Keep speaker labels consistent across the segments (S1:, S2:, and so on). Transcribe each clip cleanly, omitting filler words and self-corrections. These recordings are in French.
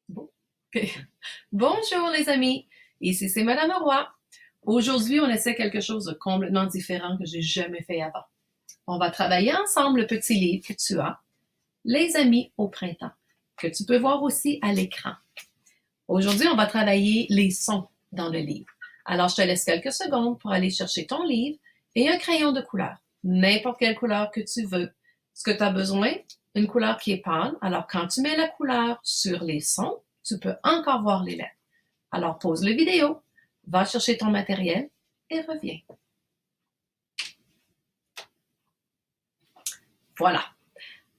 S1: Bon. Bonjour les amis, ici c'est Madame Roy. Aujourd'hui, on essaie quelque chose de complètement différent que j'ai jamais fait avant. On va travailler ensemble le petit livre que tu as, Les amis au printemps, que tu peux voir aussi à l'écran. Aujourd'hui, on va travailler les sons dans le livre. Alors, je te laisse quelques secondes pour aller chercher ton livre et un crayon de couleur, n'importe quelle couleur que tu veux. Ce que tu as besoin, une couleur qui est pâle. Alors, quand tu mets la couleur sur les sons, tu peux encore voir les lettres. Alors, pause la vidéo, va chercher ton matériel et reviens. Voilà.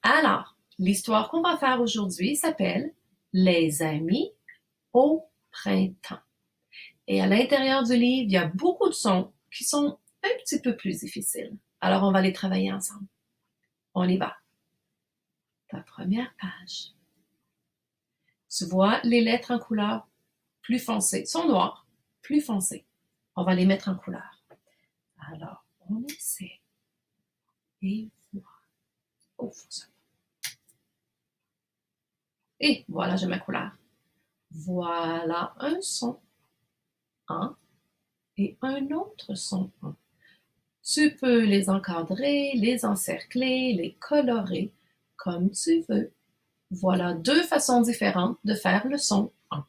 S1: Alors, l'histoire qu'on va faire aujourd'hui s'appelle Les amis au printemps. Et à l'intérieur du livre, il y a beaucoup de sons qui sont un petit peu plus difficiles. Alors, on va les travailler ensemble. On y va. Ta première page. Tu vois les lettres en couleur plus foncée, sont noires, plus foncées. On va les mettre en couleur. Alors, on essaie. Et voilà. Oh, ça. Et voilà, j'ai ma couleur. Voilà un son en et un autre son en. Tu peux les encadrer, les encercler, les colorer comme tu veux. Voilà deux façons différentes de faire le son en.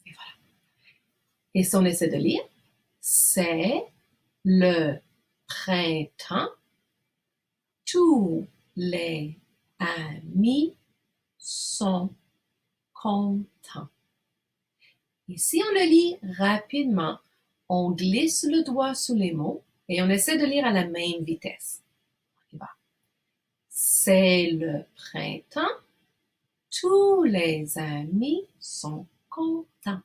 S1: Et voilà. Et si on essaie de lire, c'est le printemps. Tous les amis sont contents. Et si on le lit rapidement, on glisse le doigt sous les mots et on essaie de lire à la même vitesse. On y va. C'est le printemps. Tous les amis sont contents.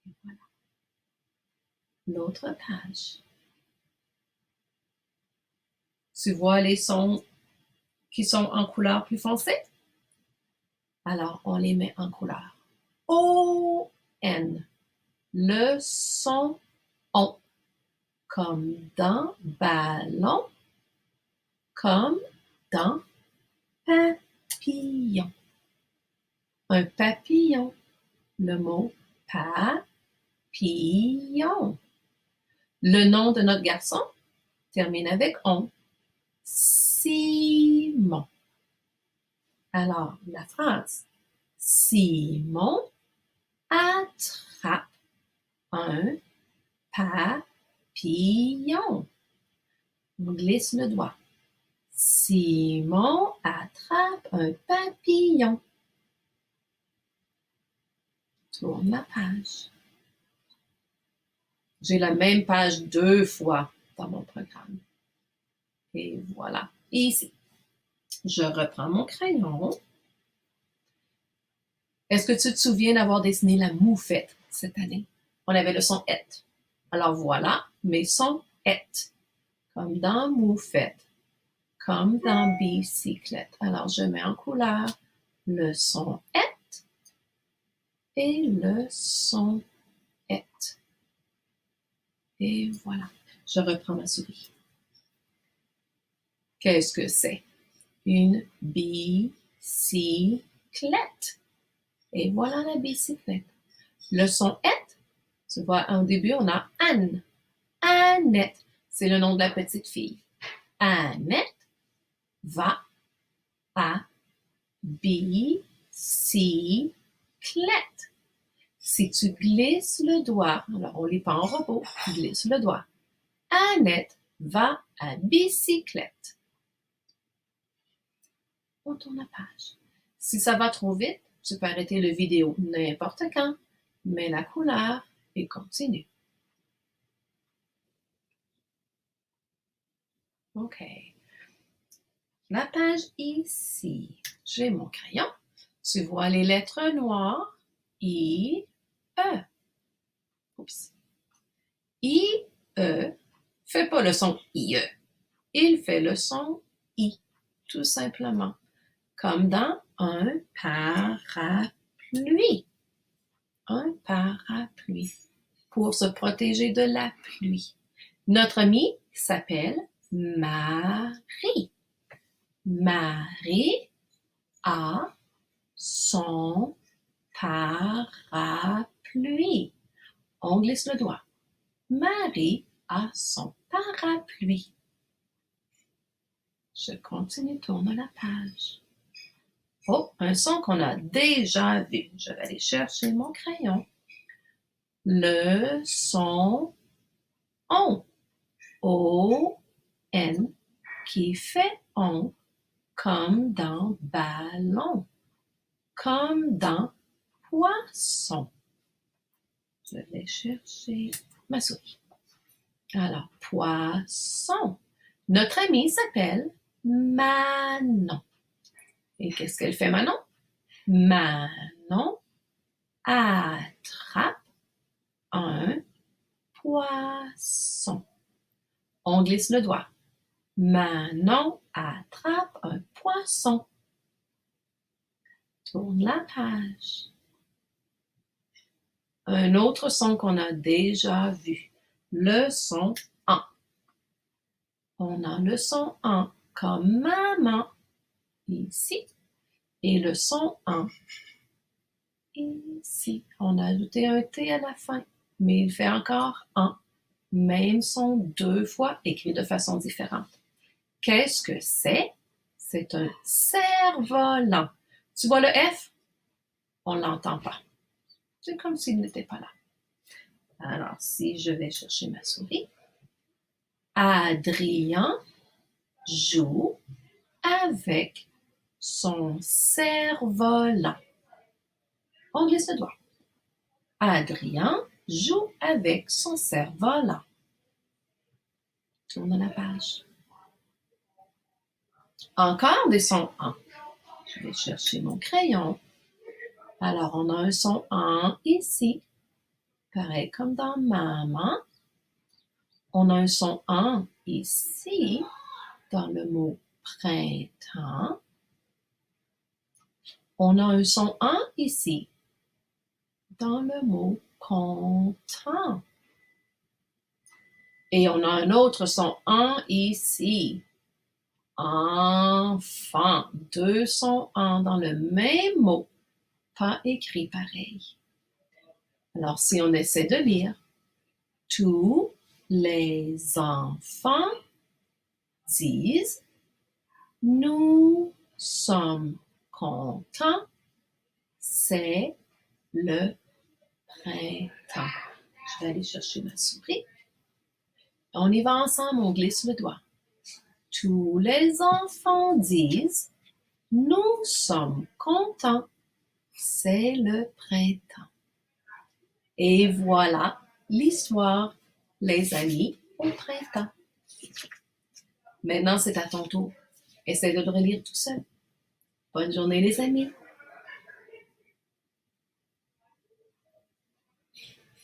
S1: Et voilà. L'autre page. Tu vois les sons qui sont en couleur plus foncée? Alors, on les met en couleur. O-N. Le son on. Comme dans ballon. Comme dans papillon. Un papillon. Le mot papillon. Le nom de notre garçon termine avec on. Simon. Alors, la phrase. Simon attrape un papillon. On glisse le doigt. Simon attrape un papillon. Tourne la page. J'ai la même page 2 fois dans mon programme. Et voilà. Et ici, je reprends mon crayon. Est-ce que tu te souviens d'avoir dessiné la moufette cette année? On avait le son « et ». Alors voilà mes sons « et ». Comme dans moufette, comme dans bicyclette. Alors je mets en couleur le son « et » et le son « et ». Et voilà, je reprends ma souris. Qu'est-ce que c'est? Une bicyclette. Et voilà la bicyclette. Le son « et », tu vois, au début, on a Anne. Annette, c'est le nom de la petite fille. Annette va à bicyclette. Si tu glisses le doigt, alors on lit pas en robot, glisse le doigt. Annette va à bicyclette. On tourne la page. Si ça va trop vite, tu peux arrêter la vidéo n'importe quand, mets la couleur et continue. OK. La page ici, j'ai mon crayon. Tu vois les lettres noires. I, E. Oups. I, E. Fait pas le son IE. Il fait le son I, tout simplement. Comme dans un parapluie. Un parapluie. Pour se protéger de la pluie. Notre amie s'appelle Marie. Marie a son parapluie. On glisse le doigt. Marie a son parapluie. Je continue, tourne la page. Oh, un son qu'on a déjà vu. Je vais aller chercher mon crayon. Le son on. O-N qui fait on comme dans ballon, comme dans poisson. Je vais chercher ma souris. Alors, poisson. Notre amie s'appelle Manon. Et qu'est-ce qu'elle fait, Manon? Manon attrape un poisson. On glisse le doigt. Manon attrape un poisson. Tourne la page. Un autre son qu'on a déjà vu. Le son en. On a le son en comme maman ici et le son en ici. On a ajouté un T à la fin, mais il fait encore en. Même son 2 fois écrit de façon différente. Qu'est-ce que c'est? C'est un cerf-volant. Tu vois le F? On ne l'entend pas. C'est comme s'il n'était pas là. Alors, si je vais chercher ma souris, Adrien joue avec son cerf-volant. On glisse le doigt. Adrien joue avec son cerf-volant. Tourne la page. Encore des sons en. Je vais chercher mon crayon. Alors, on a un son en ici, pareil comme dans maman. On a un son en ici, dans le mot printemps. On a un son en ici, dans le mot content. Et on a un autre son en ici. Enfant. 2 sons en dans le même mot, pas écrit pareil. Alors, si on essaie de lire, tous les enfants disent nous sommes contents, c'est le printemps. Je vais aller chercher ma souris. On y va ensemble, on glisse le doigt. Tous les enfants disent nous sommes contents, c'est le printemps. Et voilà l'histoire, les amis, au printemps. Maintenant, c'est à ton tour. Essaie de le relire tout seul. Bonne journée, les amis.